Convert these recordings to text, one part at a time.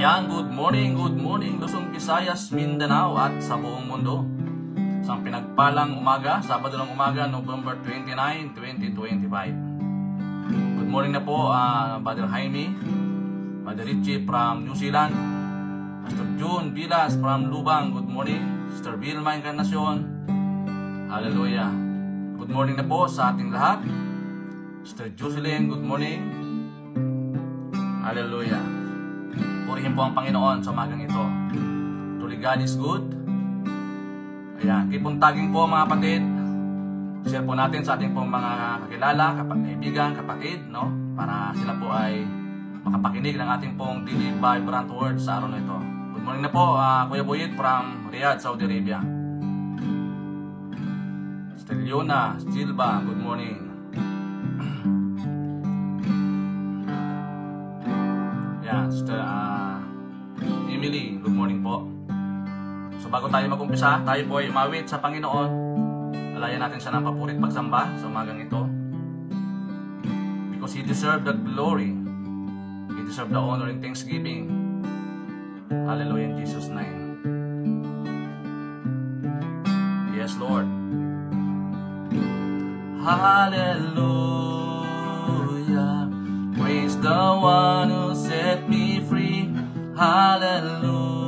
Ayan, good morning, Luzon, Visayas, Mindanao at sa buong mundo. Isang pinagpalang umaga, Sabado ng umaga, November 29, 2025. Good morning na po, Brother Jaime, Brother Richie from New Zealand, Pastor June Vilas from Lubang, good morning, Sister Vilma Encarnacion, hallelujah. Good morning na po sa ating lahat. Sister Jocelyn, good morning, hallelujah. Purihin po ang Panginoon sa umagang ito. Truly God is good. Ayan, keep on tagging po mga kapatid. Share po natin sa ating pong mga kakilala, kaibigan, kapatid, no? Para sila po ay makapakinig ng ating pong daily vibrant words sa araw na ito. Good morning na po, Kuya Buyit from Riyadh, Saudi Arabia. Sister Leona Silva, good morning. Ayan, Sister Emily, good morning po. So bago tayo mag-umpisa, tayo po ay umawit sa Panginoon. Alayan natin siya ng papurit pagsamba sa umagang ito. Because He deserved the glory. He deserved the honor and thanksgiving. Hallelujah in Jesus' name. Yes, Lord. Hallelujah. Praise the one who set me free. Hallelujah.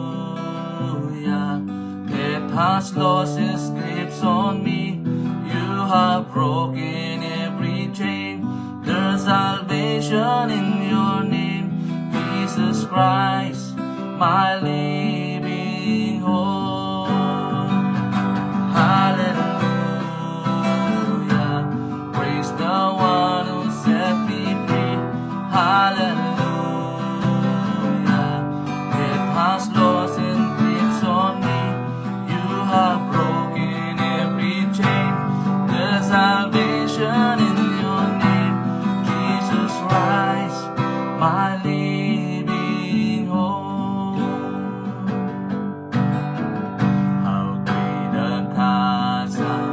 Death has lost its grips on me. You have broken every chain. There's salvation in your name, Jesus Christ, my living hope. Hallelujah. Praise the one who set me free. Hallelujah. Has lost its grips on me. You have broken every chain. There's salvation in your name, Jesus Christ, my living hope. How great a chasm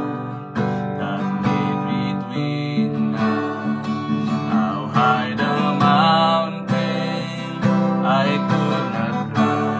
that made between us. How high the mountain I could not climb.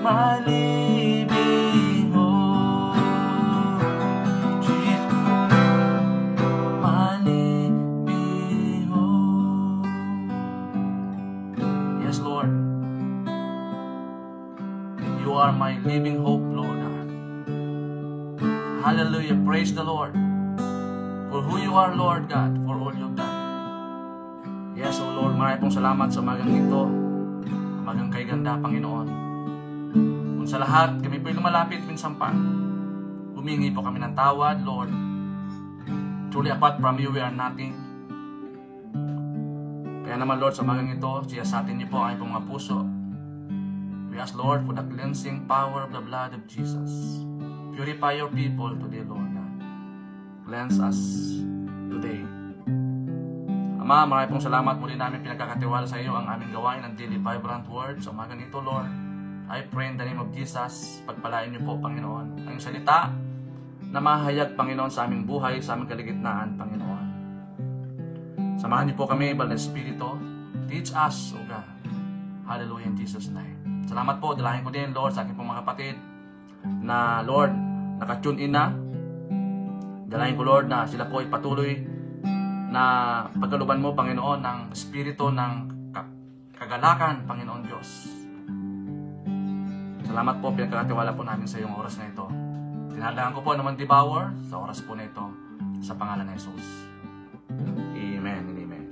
My living hope, Jesus, my living hope. Yes, Lord, you are my living hope, Lord. Hallelujah, praise the Lord for who you are, Lord God, for all you've done. Yes, O Lord, maraming pong salamat sa umagang ito, umagang kay ganda, Panginoon. Sa lahat, kami po'y lumalapit minsampan. Humingi po kami ng tawad, Lord. Truly, apart from you, we are nothing. Kaya naman, Lord, sa umagang ito, siya sa atin niyo po ang aming mga puso. We ask, Lord, for the cleansing power of the blood of Jesus. Purify your people today, Lord God. Cleanse us today. Ama, marami pong salamat. Muli namin pinagkakatiwala sa iyo ang aming gawain ng Daily Vibrant Word. Sa umagang ito, Lord, I pray in the name of Jesus, pagpalain niyo po, Panginoon, ang salita na mahayag, Panginoon, sa aming buhay, sa aming kaligitnaan, Panginoon. Samahan niyo po kami, Banal na Espiritu. Teach us, O God. Hallelujah, in Jesus' name. Salamat po, dalahin ko din, Lord, sa aking pong mga kapatid na, Lord, nakatune in na. Dalahin ko, Lord, na sila po ay patuloy na pagkaluban mo, Panginoon, ng espiritu ng kagalakan, Panginoon Diyos. Salamat po, pinagkakatiwala po namin sa iyong oras na ito. Tinadahan ko po naman devour sa oras po na ito, sa pangalan ng Jesus. Amen and amen.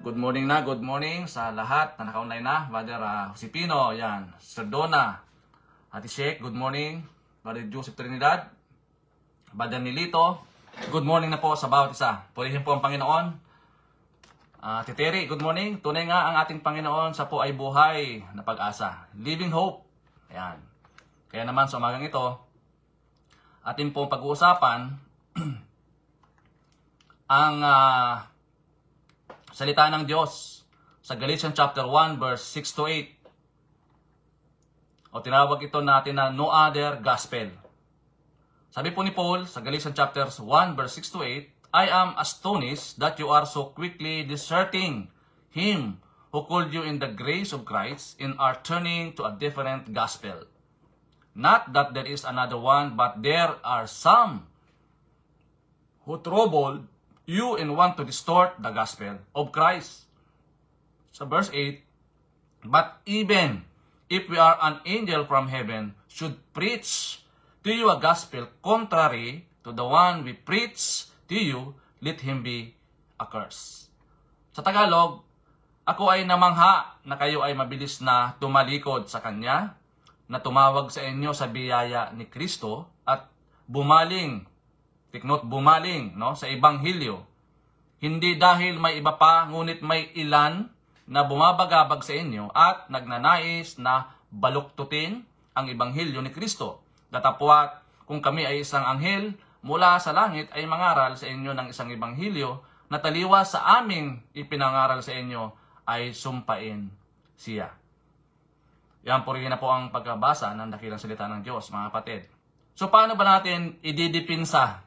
Good morning na, good morning sa lahat na naka-online na. Brother Josepino, yan. Sister Donna, Ate Sheikh, good morning. Brother Joseph Trinidad, Brother Nilito, good morning na po sa bawat isa. Purihin po ang Panginoon. Titeri, good morning. Tunay nga ang ating Panginoon sa po ay buhay na pag-asa. Living hope. Ayan. Kaya naman sa umagang ito, ating pong pag-uusapan ang salita ng Diyos sa Galatians chapter 1 verse 6 to 8. O tinawag ito natin na no other gospel. Sabi po ni Paul sa Galatians chapter 1 verse 6 to 8, I am astonished that you are so quickly deserting Him who called you in the grace of Christ and are turning to a different gospel. Not that there is another one, but there are some who troubled you and want to distort the gospel of Christ. So verse 8, but even if we are an angel from heaven should preach to you a gospel contrary to the one we preach to you, let him be accursed. Sa Tagalog, ako ay namangha na kayo ay mabilis na tumalikod sa Kanya, na tumawag sa inyo sa biyaya ni Kristo at bumaling, tiknot bumaling, no, sa Ebanghelyo. Hindi dahil may iba pa, ngunit may ilan na bumabagabag sa inyo at nagnanais na baluktutin ang Ebanghelyo ni Kristo. Datapwat kung kami ay isang anghel mula sa langit ay mangaral sa inyo ng isang Ebanghelyo na taliwas sa aming ipinangaral sa inyo, ay sumpain siya. Yan po rin na po ang pagkabasa ng dakilang salita ng Diyos, mga kapatid. So, paano ba natin ididipinsa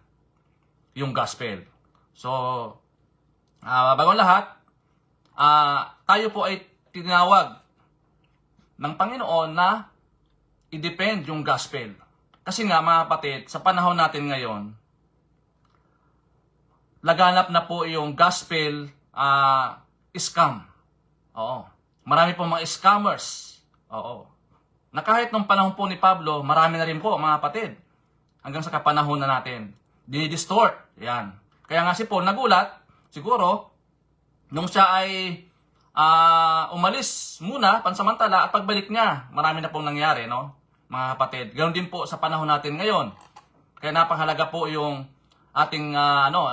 yung gospel? So, bagong lahat, tayo po ay tinawag ng Panginoon na i-depend yung gospel. Kasi nga, mga kapatid, sa panahon natin ngayon, laganap na po yung gospel scam. Oo. Marami po mga scammers. Oo. Na kahit nung panahon po ni Pablo, marami na rin po, mga kapatid. Hanggang sa kapanahon na natin. Dinidistort. Yan. Kaya nga si Paul nagulat, siguro, nung siya ay umalis muna, pansamantala, at pagbalik niya, marami na pong nangyari, no? Mga kapatid. Ganoon din po sa panahon natin ngayon. Kaya napakahalaga po yung ating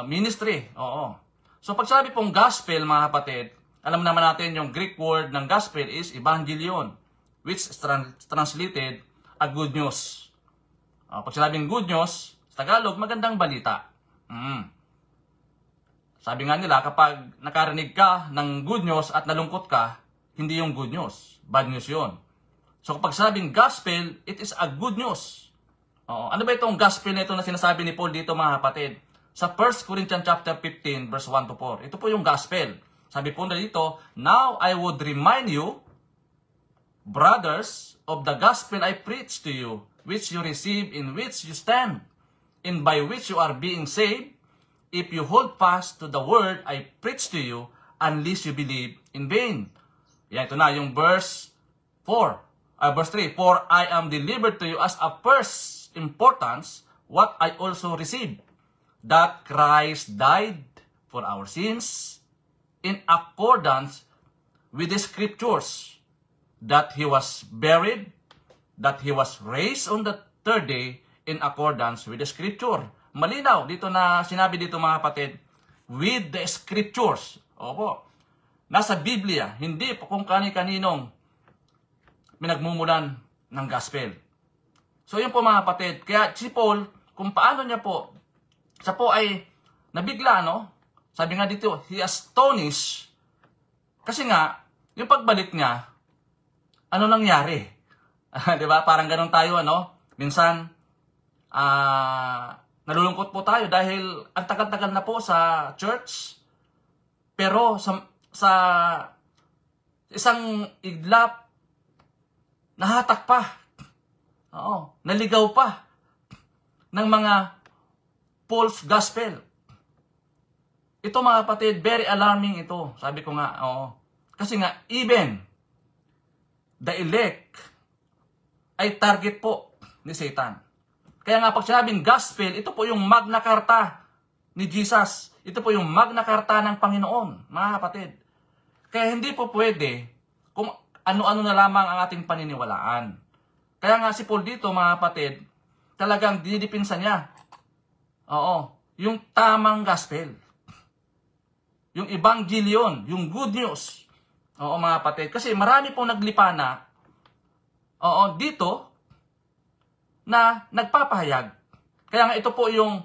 ministry. Oo. So pag sabi pong gospel, mga kapatid, alam naman natin yung Greek word ng gospel is evangelion, which is translated a good news. Pag sinabing good news, sa Tagalog, magandang balita. Sabi nga nila, kapag nakarinig ka ng good news at nalungkot ka, hindi yung good news. Bad news yun. So kapag sabing gospel, it is a good news. Ano ba itong gospel na ito na sinasabi ni Paul dito, mga kapatid? Sa 1 Corinthians chapter 15, verse 1 to 4. Ito po yung gospel. Sabi po na dito, now I would remind you, brothers, of the gospel I preached to you, which you receive, in which you stand, and by which you are being saved, if you hold fast to the word I preached to you, unless you believe in vain. Yan, ito na yung verse 4. Verse 3, for I am delivered to you as a first importance, what I also received, that Christ died for our sins, in accordance with the scriptures, that He was buried, that He was raised on the third day, in accordance with the scripture. Malinaw, dito na sinabi dito, mga kapatid, with the scriptures. Opo. Nasa Biblia, hindi po kung kani-kaninong pinagmumulan ng gospel. So yun po mga kapatid. Kaya si Paul, kung paano niya po, siya po ay nabigla, no? Sabi nga dito, he astonished. Kasi nga, yung pagbalik niya, ano nangyari? Diba? Parang ganun tayo, ano? Minsan, nalulungkot po tayo dahil ang tagal-tagal na po sa church. Pero sa isang iglap, nahatak pa. Oo, naligaw pa ng mga false gospel. Ito mga kapatid, very alarming ito. Sabi ko nga, oo. Kasi nga, even the elect ay target po ni Satan. Kaya nga pag sinabing gospel, ito po yung Magna Carta ni Jesus. Ito po yung Magna Carta ng Panginoon, mga kapatid. Kaya hindi po pwede kung ano-ano na lamang ang ating paniniwalaan. Kaya nga si Paul dito, mga kapatid, talagang dinidipinsa niya. Oo, yung tamang gospel. Yung evangelion, yung good news. Oo, mga kapatid. Kasi marami pong naglipana, oo, dito, na nagpapahayag. Kaya nga ito po yung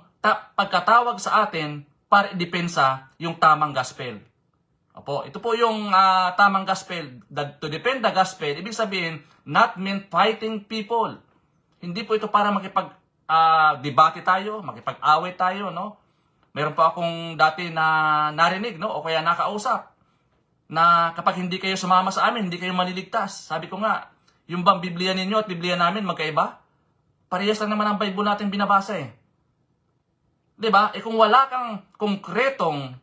pagkatawag sa atin para idepensa yung tamang gospel. Opo, ito po yung tamang gospel. To defend the gospel, ibig sabihin, not meant fighting people. Hindi po ito para makipag-debate tayo, makipag-away tayo, no? Meron pa akong dati na narinig, no? O kaya nakausap, na kapag hindi kayo sumama sa amin, hindi kayo maliligtas. Sabi ko nga, yung bang Biblia ninyo at Biblia namin magkaiba? Parehas lang naman ang Bible natin binabasa eh. Diba? Kung wala kang konkretong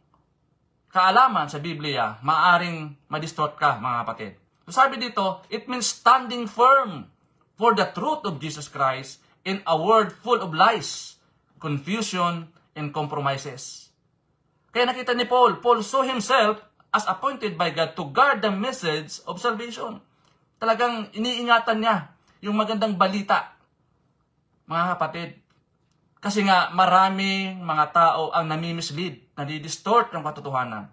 kaalaman sa Biblia, maaring madistort ka, mga kapatid. So sabi dito, it means standing firm for the truth of Jesus Christ in a world full of lies, confusion, and compromises. Kaya nakita ni Paul saw himself as appointed by God to guard the message of salvation. Talagang iniingatan niya yung magandang balita, mga kapatid. Kasi nga maraming mga tao ang nami-mislead, nadi-distort ng katotohanan.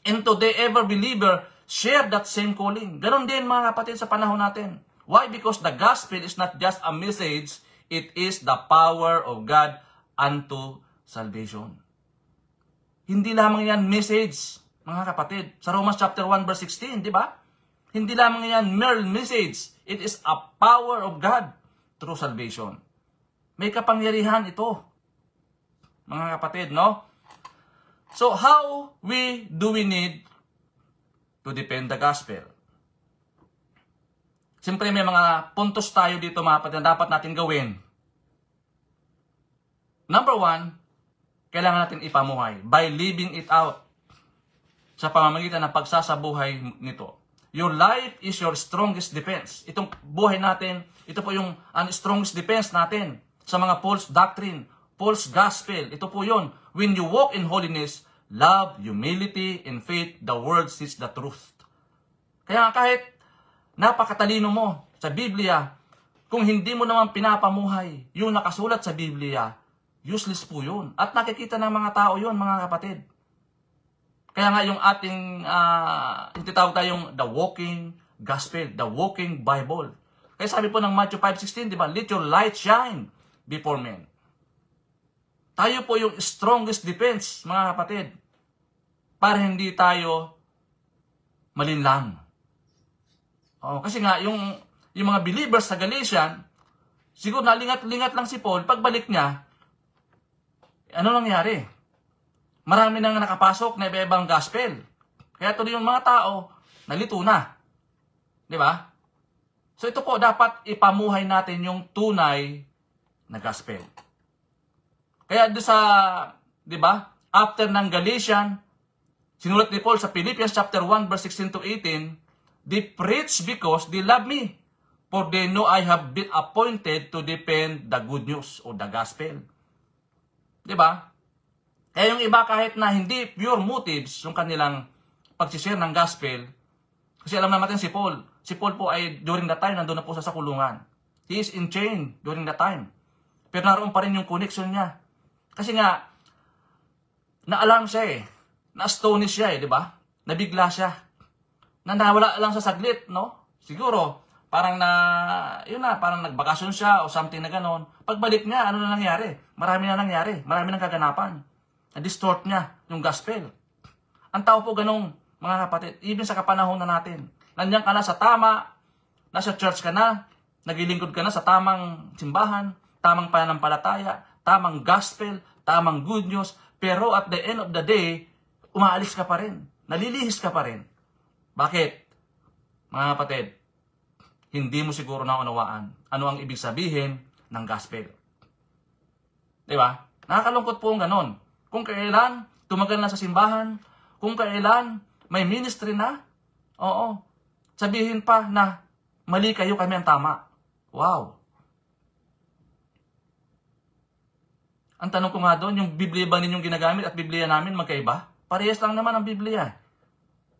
And today, every believer share that same calling. Ganon din mga kapatid sa panahon natin. Why? Because the gospel is not just a message, it is the power of God unto salvation. Hindi lamang yan message, mga kapatid. Sa Romans chapter 1 verse 16, di ba? Hindi lamang yan mere message, it is a power of God through salvation. May kapangyarihan ito, mga kapatid, no? So, how do we need to defend the gospel? Siyempre, may mga puntos tayo dito, mga kapatid, na dapat natin gawin. Number 1, kailangan natin ipamuhay by living it out sa pamamagitan ng pagsasabuhay nito. Your life is your strongest defense. Itong buhay natin, ito po yung strongest defense natin sa mga false doctrine, false gospel. Ito po yun. When you walk in holiness, love, humility, and faith, the world sees the truth. Kaya kahit napakatalino mo sa Biblia, kung hindi mo naman pinapamuhay yung nakasulat sa Biblia, useless po yun. At nakikita ng mga tao yun, mga kapatid. Kaya nga yung ating, ititawag tayong the walking gospel, the walking Bible. Kaya sabi po ng Matthew 5:16, di ba? Let your light shine before men. Tayo po yung strongest defense, mga kapatid, para hindi tayo malinlang. Kasi nga, yung mga believers sa Galatian, siguro nalingat-lingat lang si Paul, pagbalik niya, ano nangyari? Marami nang nakapasok na iba-ibang gospel. Kaya tuloy yung mga tao, nalito na. Di ba? So ito po, dapat ipamuhay natin yung tunay na gospel. Kaya doon sa, di ba, after ng Galatian, sinulat ni Paul sa Philippians chapter 1 verse 16 to 18, they preach because they love me, for they know I have been appointed to defend the good news o the gospel. Di ba? Kaya yung iba kahit na hindi pure motives yung kanilang pagsishare ng gospel, kasi alam naman natin si Paul po ay during that time nandun na po sa kulungan. He is in chain during that time. Pero naroon pa rin yung connection niya. Kasi nga, na-alarm siya eh. Na-astonish siya eh, di ba? Nabigla siya. Nawala lang sa saglit, no? Siguro, parang parang nagbakasyon siya o something na ganon. Pagbalik niya, ano na nangyari? Marami na nangyari. Marami nang kaganapan. Na-distort niya yung gospel. Ang tao po ganong, mga kapatid, even sa kapanahon na natin. Nandiyan ka na sa tama, nasa church ka na, naglilingkod ka na sa tamang simbahan, tamang pananampalataya, tamang gospel, tamang good news, pero at the end of the day, umaalis ka pa rin. Nalilihis ka pa rin. Bakit? Mga kapatid, hindi mo siguro naunawaan ano ang ibig sabihin ng gospel. Diba? Nakakalungkot po ang ganon. Kung kailan tumagal na sa simbahan, kung kailan may ministry na, oo, sabihin pa na mali kayo, kami ang tama. Wow. Ang tanong ko nga doon, yung Biblia ba ninyong ginagamit at Biblia namin magkaiba? Parehas lang naman ang Biblia.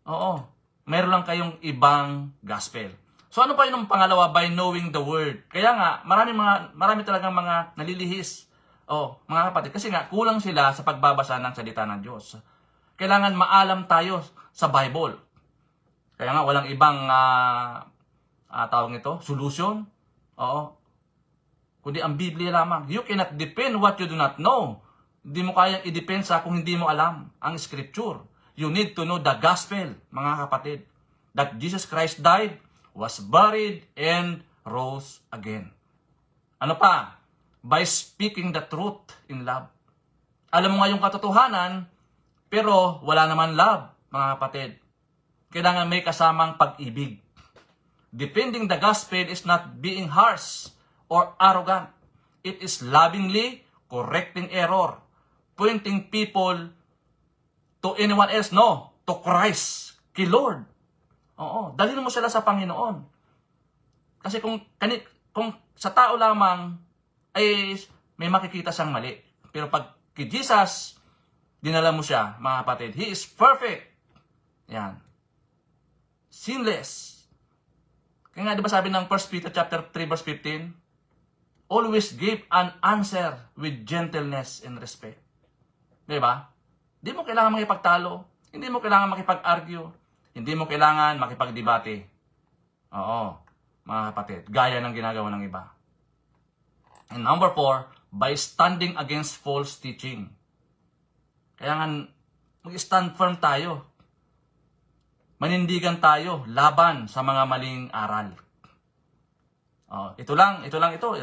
Oo. Meron lang kayong ibang gospel. So ano pa yung pangalawa? By knowing the word. Kaya nga, marami talagang mga nalilihis. Mga kapatid. Kasi nga, kulang sila sa pagbabasa ng salita ng Diyos. Kailangan maalam tayo sa Bible. Kaya nga, walang ibang tawag nito, solution. Oo. Kundi ang Biblia lamang. You cannot depend what you do not know. Hindi mo kayang i-depensa kung hindi mo alam ang Scripture. You need to know the gospel, mga kapatid. That Jesus Christ died, was buried, and rose again. Ano pa? By speaking the truth in love. Alam mo nga yung katotohanan, pero wala naman love, mga kapatid. Kailangan may kasamang pag-ibig. Defending the gospel is not being harsh or arrogant. It is lovingly correcting error, pointing people to anyone else, no, to Christ, kay Lord. Oo, dalhin mo sila sa Panginoon. Kasi kung sa tao lamang ay may makikita siyang mali. Pero pag kay Jesus, dinala mo siya, mga kapatid. He is perfect. Yan. Sinless. Kaya nga, di ba sabi ng 1 Peter chapter 3 verse 15? Always give an answer with gentleness and respect. Di ba? Hindi mo kailangan makipagtalo. Hindi mo kailangan makipag-argue. Hindi mo kailangan makipagdebate. Oo, mga kapatid. Gaya ng ginagawa ng iba. And number 4, by standing against false teaching. Kaya nga, mag-stand firm tayo. Manindigan tayo laban sa mga maling aral. Ito.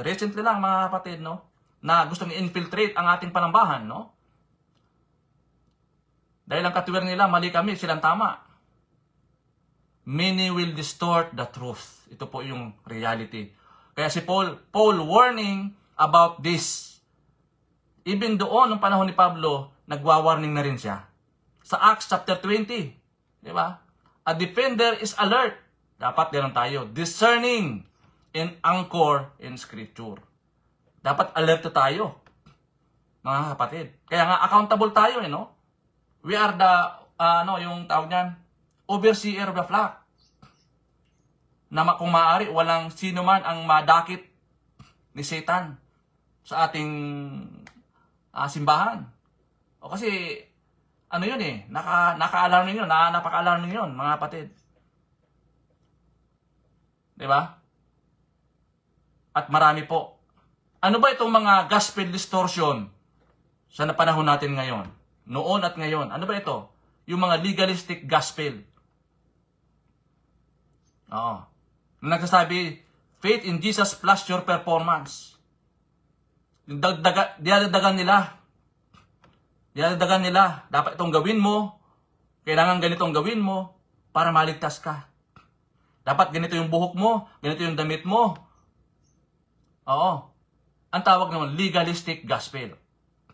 Recently lang, mga kapatid, no? Na gustong i-infiltrate ang ating panambahan, no? Dahil ang katuwir nila, mali kami, silang tama. Many will distort the truth. Ito po yung reality. Kaya si Paul warning about this. Even doon, nung panahon ni Pablo, nagwa-warning na rin siya. Sa Acts chapter 20, di ba? A defender is alert. Dapat ganoon tayo. Discerning and anchor in Scripture. Dapat alert tayo, mga kapatid. Kaya nga, accountable tayo, no? We are the, yung tawag niyan, overseer of the flock. Na kung maaari, walang sino man ang madakit ni Satan sa ating simbahan. Kasi, ano yun naka-alarming yun, napaka-alarming yun, mga kapatid. Diba? At marami po. Ano ba itong mga gospel distortion sa panahon natin ngayon? Noon at ngayon. Ano ba ito? Yung mga legalistic gospel. Oo. Nagsasabi, faith in Jesus plus your performance. Dinadagdagan nila. Dapat itong gawin mo. Kailangan ganitong gawin mo para maligtas ka. Dapat ganito yung buhok mo. Ganito yung damit mo. Oo. Ang tawag naman, legalistic gospel.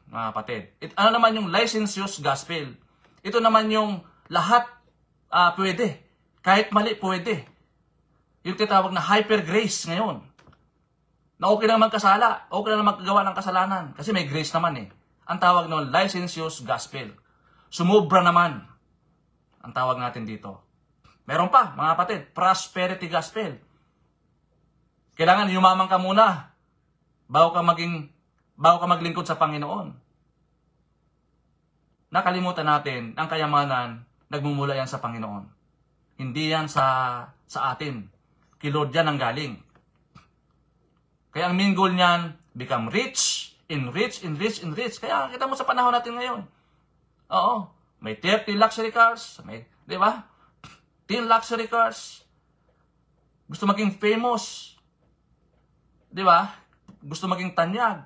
Mga kapatid. Ano naman yung licentious gospel? Ito naman yung lahat pwede. Kahit mali, pwede. Yung tinatawag na hyper grace ngayon. Na okay lang magkasala. Okay lang maggawa ng kasalanan. Kasi may grace naman eh. Ang tawag nun, licentious gospel. Sumubra naman. Ang tawag natin dito. Meron pa, mga kapatid, prosperity gospel. Kailangan yumaman ka muna bago ka maglingkod sa Panginoon. Nakalimutan natin, ang kayamanan, nagmumula yan sa Panginoon. Hindi yan sa atin. kay Lord yan ang galing. Kaya ang main goal niyan, become rich, enrich. Kaya kita mo sa panahon natin ngayon. Oo, may 30 luxury cars, di ba? 10 luxury cars. Gusto maging famous. Di ba? Gusto maging tanyag.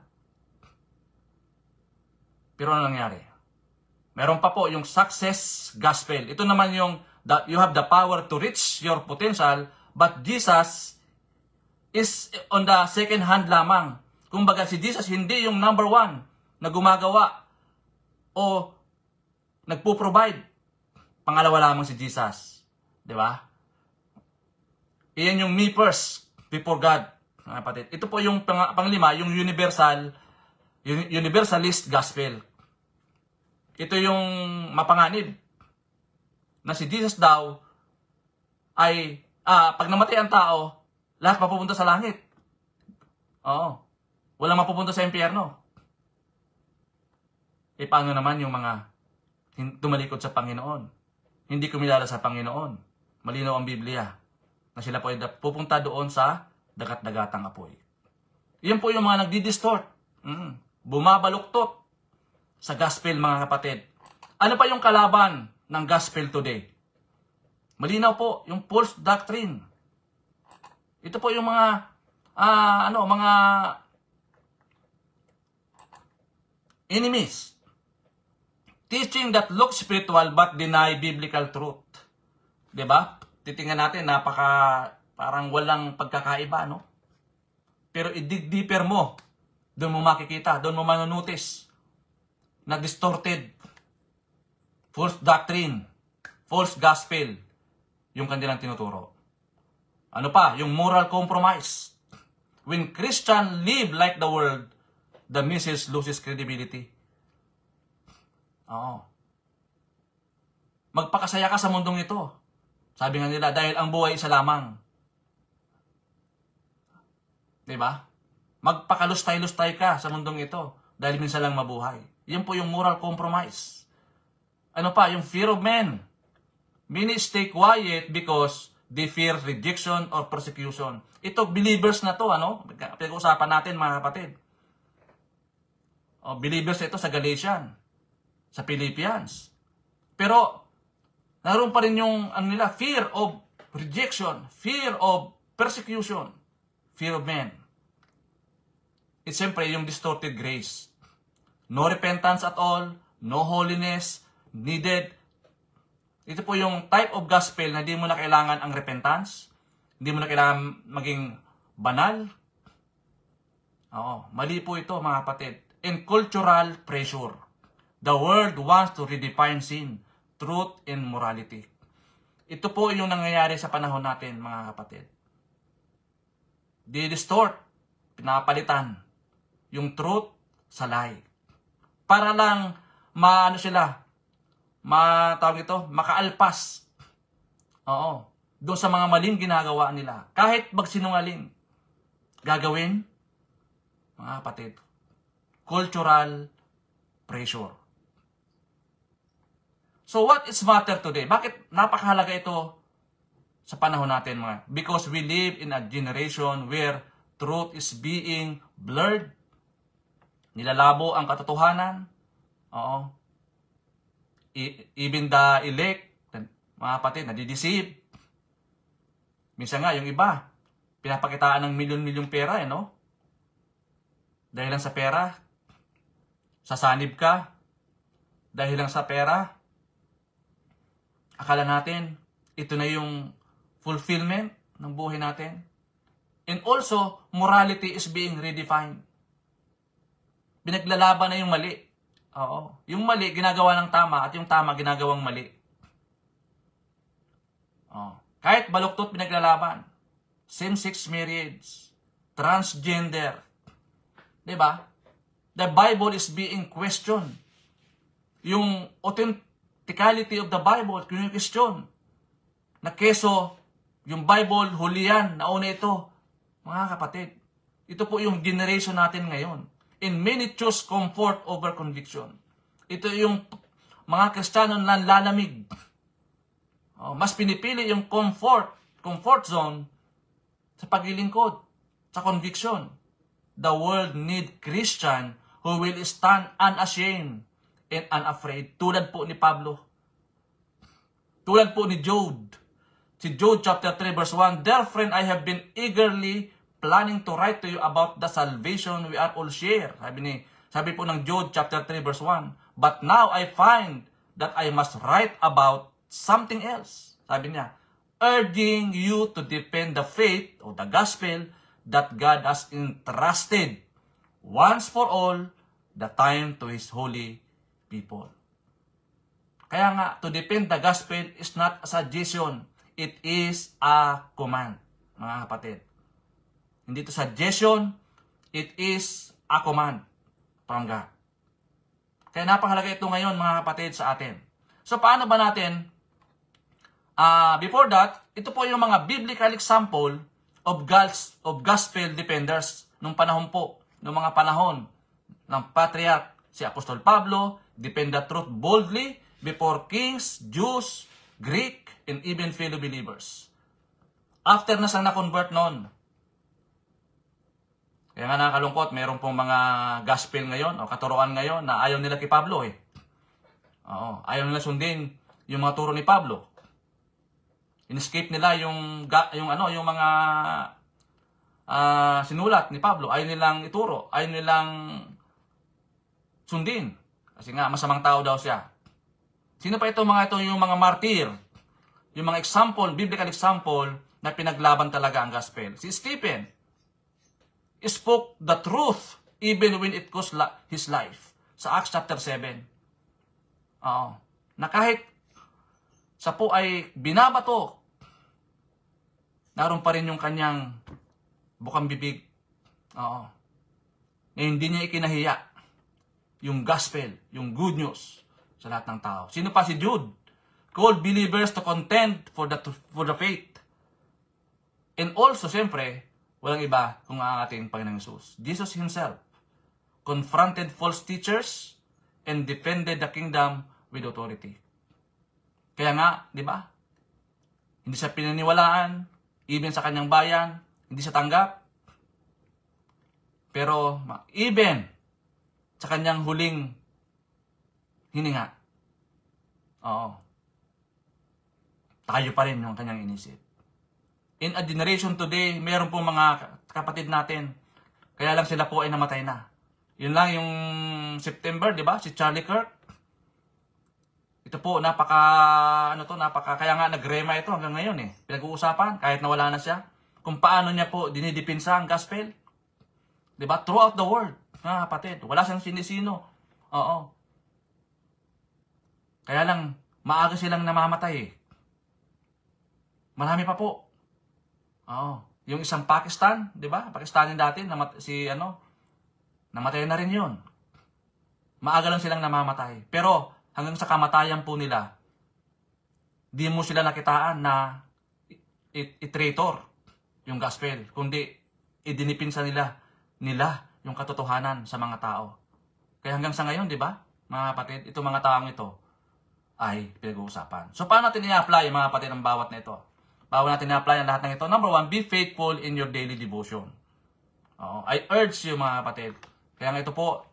Pero ano nangyari? Meron pa po yung success gospel. Ito naman yung you have the power to reach your potential, but Jesus is on the second hand lamang. Kumbaga si Jesus hindi yung number one na gumagawa o nagpo-provide. Pangalawa lamang si Jesus. Di ba? Iyan yung me first before God. Mga kapatid. Ito po yung panglima, yung universalist gospel. Ito yung mapanganib na si Jesus daw ay pag namatay ang tao, lahat mapupunta sa langit. Oo. Walang mapupunta sa impyerno. E paano naman yung mga tumalikod sa Panginoon? Hindi kumilala sa Panginoon. Malinaw ang Biblia na sila po ay pupunta doon sa dagat-dagatang apoy. Iyan po yung mga nagdi-distort. Bumabaluktot sa gospel, mga kapatid. Ano pa yung kalaban ng gospel today? Malinaw po, yung false doctrine. Ito po yung mga mga enemies. Teaching that look spiritual but deny biblical truth. 'Di ba? Titingnan natin, parang walang pagkakaiba, no? Pero i-dig deeper mo, doon mo makikita, doon mo manunotice na distorted false doctrine, false gospel yung kanilang tinuturo. Ano pa? Yung moral compromise. When Christians live like the world, the message loses credibility. Oo. Magpakasaya ka sa mundong ito. Sabi nga nila, dahil ang buhay isa lamang. Diba? Magpakalustay-lustay ka sa mundong ito dahil minsan lang mabuhay. Yan po yung moral compromise. Ano pa? Yung fear of men. Many stay quiet because they fear rejection or persecution. Ito, believers na to, ano? Pag-uusapan natin, mga kapatid. Believers ito sa Galatian, sa Philippians. Pero, naroon pa rin yung nila, fear of rejection, fear of persecution, fear of men. It's siyempre yung distorted grace. No repentance at all, no holiness needed. Ito po yung type of gospel na hindi mo na kailangan ang repentance, hindi mo na kailangan maging banal. Oo, mali po ito, mga kapatid. And cultural pressure. The world wants to redefine sin, truth, and morality. Ito po yung nangyayari sa panahon natin, mga kapatid. Di-distort, pinapalitan yung truth sa lie. Para lang, makaalpas. Oo. Doon sa mga maling ginagawa nila. Kahit magsinungaling, gagawin, mga kapatid, cultural pressure. So what is matter today? Bakit napakahalaga ito sa panahon natin, mga? Because we live in a generation where truth is being blurred. Nilalabo ang katotohanan. Oo. Even the elect, mga kapatid, nadideceive. Minsan nga, yung iba, pinapakitaan ng milyon-milyong pera, no? Dahil lang sa pera, sasanib ka. Dahil lang sa pera, akala natin, ito na yung fulfillment ng buhay natin. And also, morality is being redefined. Pinaglalaban na yung mali. Oo. Yung mali, ginagawa ng tama, at yung tama, ginagawang mali. Oo. Kahit baluktot, pinaglalaban. Same-sex marriage. Transgender. Diba? The Bible is being questioned. Yung authenticality of the Bible, yung question. Na keso, yung Bible, huli yan, nauna ito. Mga kapatid, ito po yung generation natin ngayon. And many choose comfort over conviction. Ito yung mga Kristiyano na lalamig. Mas pinipili yung comfort zone sa paglilingkod, sa conviction. The world need Christian who will stand unashamed and unafraid. Tulad po ni Pablo. Tulad po ni Jude. Si Jude chapter 3 verse 1, Dear friend, I have been eagerly planning to write to you about the salvation we are all share. Sabi po ng Jude chapter 3 verse 1, But now I find that I must write about something else. Sabi niya, urging you to defend the faith or the gospel that God has entrusted once for all the time to His holy people. Kaya nga, to defend the gospel is not a suggestion. It is a command, mga kapatid. Hindi to suggestion, it is a command from God. Kaya napakahalaga ito ngayon, mga kapatid, sa atin. So, paano ba natin, before that, ito po yung mga biblical example of gospel defenders nung panahon po, nung mga panahon ng patriarch, si Apostol Pablo, defend the truth boldly before kings, Jews, Greek, and even fellow believers. After na siyang na-convert noon. Kaya nga nakakalungkot, mayroon pong mga gospel ngayon o katuruan ngayon na ayaw nila kay Pablo eh. Oo, ayaw nila sundin yung mga turo ni Pablo. In-escape nila yung mga sinulat ni Pablo. Ayaw nilang ituro. Ayaw nilang sundin. Kasi nga, masamang tao daw siya. Sino pa ito yung mga martir? Yung mga example, biblical example, na pinaglaban talaga ang gospel. Si Stephen spoke the truth even when it cost his life. Sa Acts chapter 7. Oo. Na kahit sa po ay binabato, naroon pa rin yung kanyang bukang bibig. Oo. Na hindi niya ikinahiya yung gospel, yung good news sa lahat ng tao. Sino pa si Jude? Called believers to contend for the faith. And also, siyempre, walang iba kung ang ating Panginoong Jesus. Jesus Himself confronted false teachers and defended the kingdom with authority. Kaya nga, di ba? Hindi siya pinaniwalaan, even sa kanyang bayan, hindi siya tanggap. Pero, even sa kanyang huling hininga, tayo pa rin yung kanyang inisip. In a generation today, meron po mga kapatid natin, kaya lang sila po ay namatay na. Yun lang yung September, di ba? Si Charlie Kirk. Ito po, kaya nga nagrema ito hanggang ngayon eh. Pinag-uusapan, kahit nawala na siya, kung paano niya po dinidipinsa ang gospel. Di ba? Throughout the world, mga kapatid. Wala siyang sinisino. Oo. Kaya lang, maaga silang namamatay eh. Marami pa po. Oo. Yung isang Pakistan, di ba? Pakistanin dati, namatay na rin yun. Maaga lang silang namamatay. Pero, hanggang sa kamatayan po nila, di mo sila nakitaan na i-traitor yung gospel. Kundi, idinipinsa nila yung katotohanan sa mga tao. Kaya hanggang sa ngayon, di ba? Mga kapatid, itong mga taong ito ay pinag-uusapan. So, paano natin i-apply, mga kapatid, ang bawat na ito? Paano natin i-apply ang lahat ng ito? Number 1, be faithful in your daily devotion. I urge you, mga kapatid. Kaya nga ito po,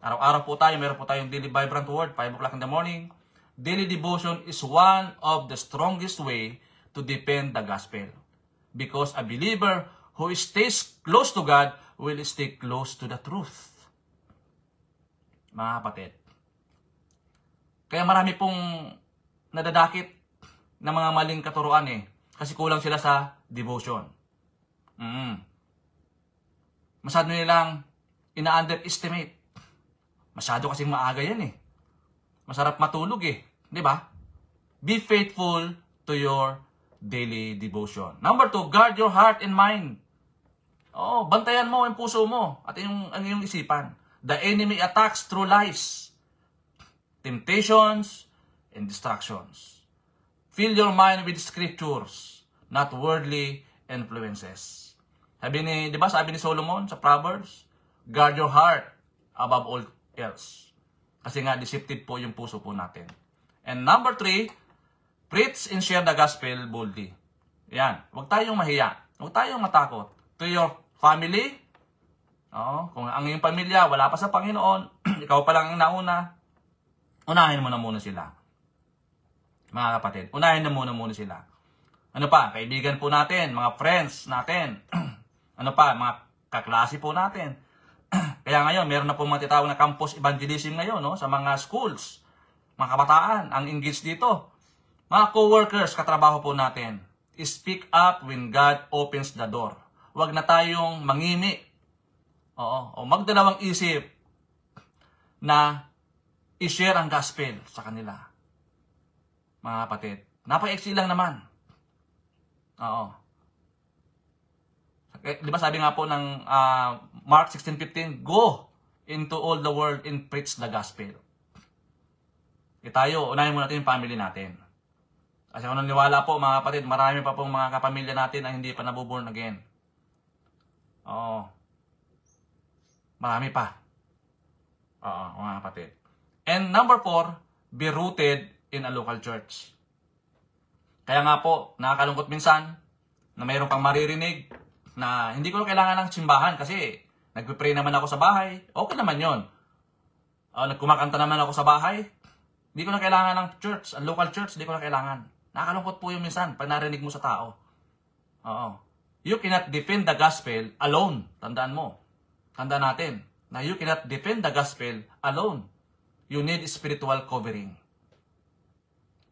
araw-araw po tayo, meron po tayong daily vibrant word, 5 o'clock in the morning. Daily devotion is one of the strongest way to defend the gospel. Because a believer who stays close to God will stay close to the truth. Mga kapatid. Kaya marami pong nadadakit na mga maling katuruan eh. Kasi kulang sila sa devotion. Masyado nilang ina-underestimate. Masyado kasing maaga yan eh. Masarap matulog eh. Di ba? Be faithful to your daily devotion. Number 2, guard your heart and mind. Bantayan mo ang puso mo at ang iyong isipan. The enemy attacks through lies, temptations, and distractions. Fill your mind with scriptures, not worldly influences. Sabi ni Solomon sa Proverbs, guard your heart above all else. Kasi nga, deceptive po yung puso po natin. And number 3, preach and share the gospel boldly. Yan. Huwag tayong mahiya. Huwag tayong matakot. To your family, kung ang iyong pamilya wala pa sa Panginoon, ikaw pa lang ang nauna, unahin mo na muna sila. Mga kapatid, unahin na muna sila. Ano pa, kaibigan po natin, mga friends natin, ano pa, mga kaklase po natin. Kaya ngayon, meron na po mga titawag na campus evangelism ngayon, no? Sa mga schools, mga kabataan, ang engaged dito. Mga co-workers, katrabaho po natin, speak up when God opens the door. Huwag na tayong mangimi. O magdalawang isip na i-share ang gospel sa kanila. Mga kapatid, napaka-easy lang naman. Di ba sabi nga po ng Mark 16:15, go into all the world and preach the gospel. Tayo, unahin muna natin yung family natin. Kasi kung naniwala po mga kapatid, marami pa pong mga kapamilya natin na hindi pa nabuborn again. Marami pa. Mga kapatid. And number 4, be rooted in a local church. Kaya nga po, nakakalungkot minsan na mayroon pang maririnig na hindi ko kailangan ng simbahan kasi nagpe-pray naman ako sa bahay. Okay naman yon. Nagkumakanta naman ako sa bahay. Hindi ko na kailangan ng church, ang local church, hindi ko na kailangan. Nakakalungkot po yung minsan pag narinig mo sa tao. You cannot defend the gospel alone. Tandaan mo. Tandaan natin na you cannot defend the gospel alone. You need spiritual covering.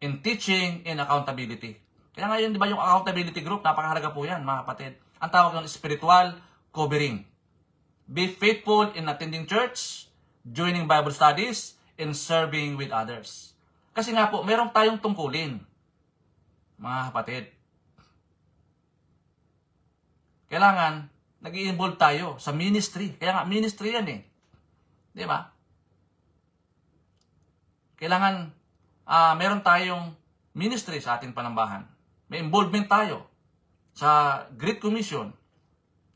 In teaching and accountability. Kaya ngayon, di ba yung accountability group, napakahalaga po yan, mga kapatid. Ang tawag ng spiritual covering. Be faithful in attending church, joining Bible studies, and serving with others. Kasi nga po, meron tayong tungkulin, mga kapatid. Kailangan, nag-i-involve tayo sa ministry. Kaya nga, ministry yan eh. Di ba? Kailangan, meron tayong ministry sa ating panambahan. May involvement tayo sa Great Commission,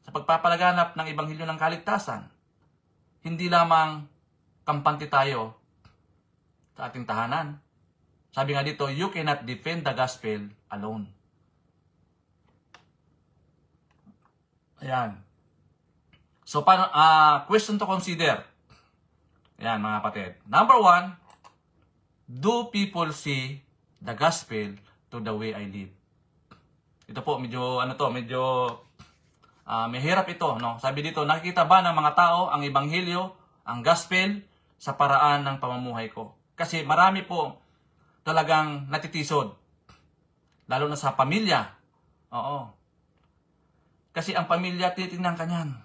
sa pagpapalaganap ng Ebanghelyo ng Kaligtasan. Hindi lamang kampante tayo sa ating tahanan. Sabi nga dito, you cannot defend the gospel alone. Ayan. So, question to consider. Ayan, mga kapatid. Number 1, do people see the gospel to the way I live? Ito po, medyo may hirap ito, no? Sabi dito, nakikita ba ng mga tao ang ebanghelyo, ang gospel, sa paraan ng pamumuhay ko? Kasi marami po talagang natitisod. Lalo na sa pamilya. Kasi ang pamilya, titingnan ka niyan.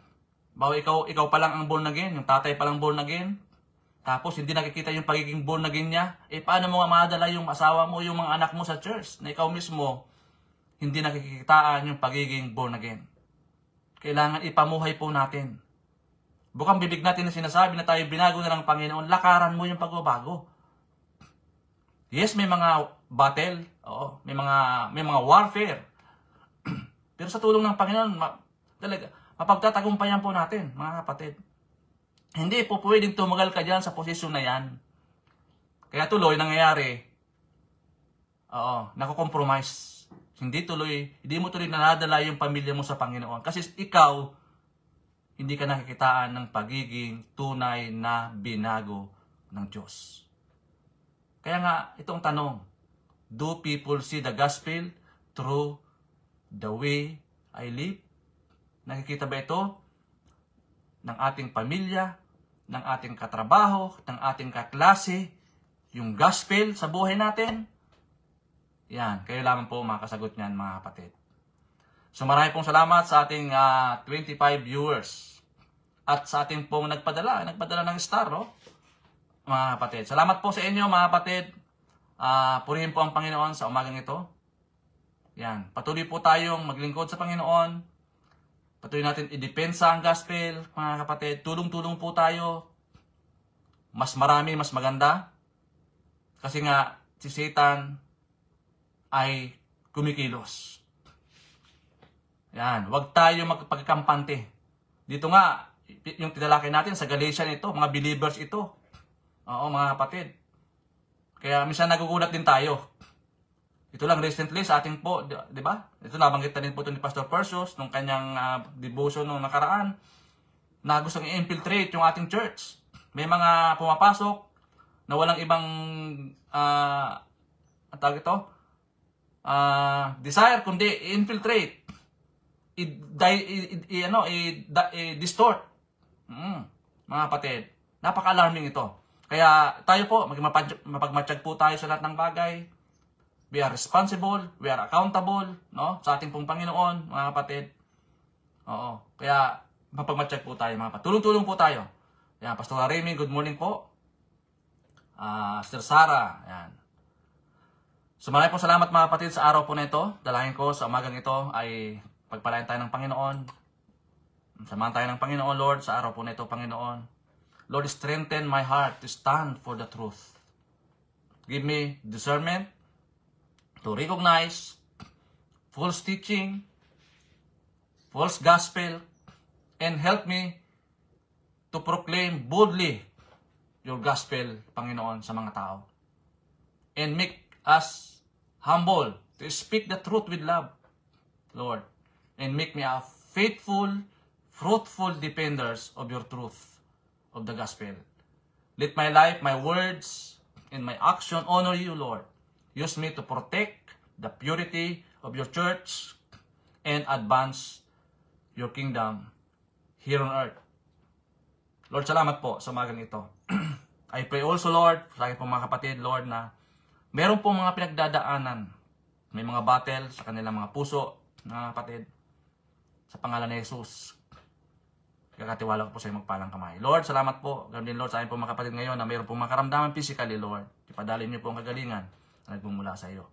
Bawa ikaw pa lang ang born again, yung tatay pa lang born again. Tapos hindi nakikita yung pagiging born again niya. Paano mo nga madala yung asawa mo, yung mga anak mo sa church na ikaw mismo hindi nakikitaan yung pagiging born again? Kailangan ipamuhay po natin. Bukang bibig natin na sinasabi na tayo binago na ng Panginoon, lakaran mo yung pagbabago. Yes, may mga battle, may mga warfare. Pero sa tulong ng Panginoon, talaga mapagtatagumpayan po natin, mga kapatid. Hindi po pwedeng tumagal ka dyan sa posisyon na yan. Kaya tuloy, nangyayari, nakukompromise. Hindi mo tuloy nanadala yung pamilya mo sa Panginoon. Kasi ikaw, hindi ka nakikitaan ng pagiging tunay na binago ng Diyos. Kaya nga, itong tanong, do people see the gospel through the way I live? Nakikita ba ito ng ating pamilya, ng ating katrabaho, ng ating kaklase, yung gospel sa buhay natin? Yan, kayo lamang po makasagot niyan, mga kapatid. So marami pong salamat sa ating 25 viewers at sa ating pong nagpadala ng star, mga kapatid. Salamat po sa inyo, mga kapatid. Purihin po ang Panginoon sa umagang ito. Yan, patuloy po tayong maglingkod sa Panginoon. Patuloy natin idepensa ang gospel, mga kapatid. Tulong-tulong po tayo. Mas marami, mas maganda. Kasi nga, si Satan ay kumikilos. Yan, huwag tayo magpagkampante. Dito nga, yung tinalakay natin sa Galatians ito, mga believers ito. Mga kapatid. Kaya minsan nagugulat din tayo. Ito lang recently sa ating po, di ba? Ito nabanggit na din po ito ni Pastor Persius nung kanyang devotion nung nakaraan na gustong i-infiltrate yung ating church. May mga pumapasok na walang ibang desire kundi i-infiltrate, i-distort. Mga kapatid, napaka-alarming ito. Kaya tayo po, mapagmatsyag po tayo sa lahat ng bagay. We are responsible, we are accountable, no? Sa ating pong Panginoon, mga kapatid. Oo. Kaya mapagmatsyag po tayo, mga kapatid. Tulong-tulong po tayo. Yan, Pastor Remy, good morning po. Sister Sarah, yan. So maraming po salamat mga kapatid sa araw po na ito. Dalangin ko sa umagang ito ay pagpalain tayo ng Panginoon. Samahan tayo ng Panginoon, Lord, sa araw po na ito, Panginoon. Lord, strengthen my heart to stand for the truth. Give me discernment to recognize false teaching, false gospel, and help me to proclaim boldly your gospel, Panginoon, sa mga tao. And make us humble to speak the truth with love, Lord. And make me a faithful, fruitful defenders of your truth, of the gospel. Let my life, my words, and my action honor you, Lord. Use me to protect the purity of your church and advance your kingdom here on earth. Lord, salamat po sa umagang ito. I pray also, Lord, sa akin po mga kapatid, Lord, na meron po mga pinagdadaanan. May mga battle sa kanilang mga puso, mga kapatid. Sa pangalan ni Jesus, kakatiwala ko po sa iyo magpalang kamay. Lord, salamat po. Ganun din, Lord, sa akin po mga kapatid ngayon na meron po mga karamdaman physically, Lord. Ipadalin niyo po ang kagalingan na nagmumula sa iyo.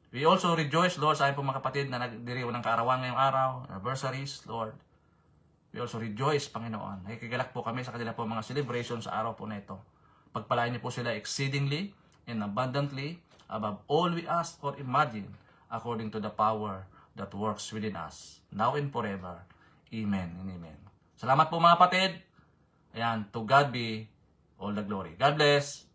We also rejoice, Lord, sa akin po mga kapatid na nagdiriw ng kaarawan ngayong araw, anniversaries, Lord. We also rejoice, Panginoon. Nakikigalak po kami sa kanila po mga celebration sa araw po na ito. Pagpalain niyo po sila exceedingly and abundantly above all we ask or imagine according to the power that works within us, now and forever. Amen and amen. Salamat po mga kapatid. Ayan, to God be all the glory. God bless.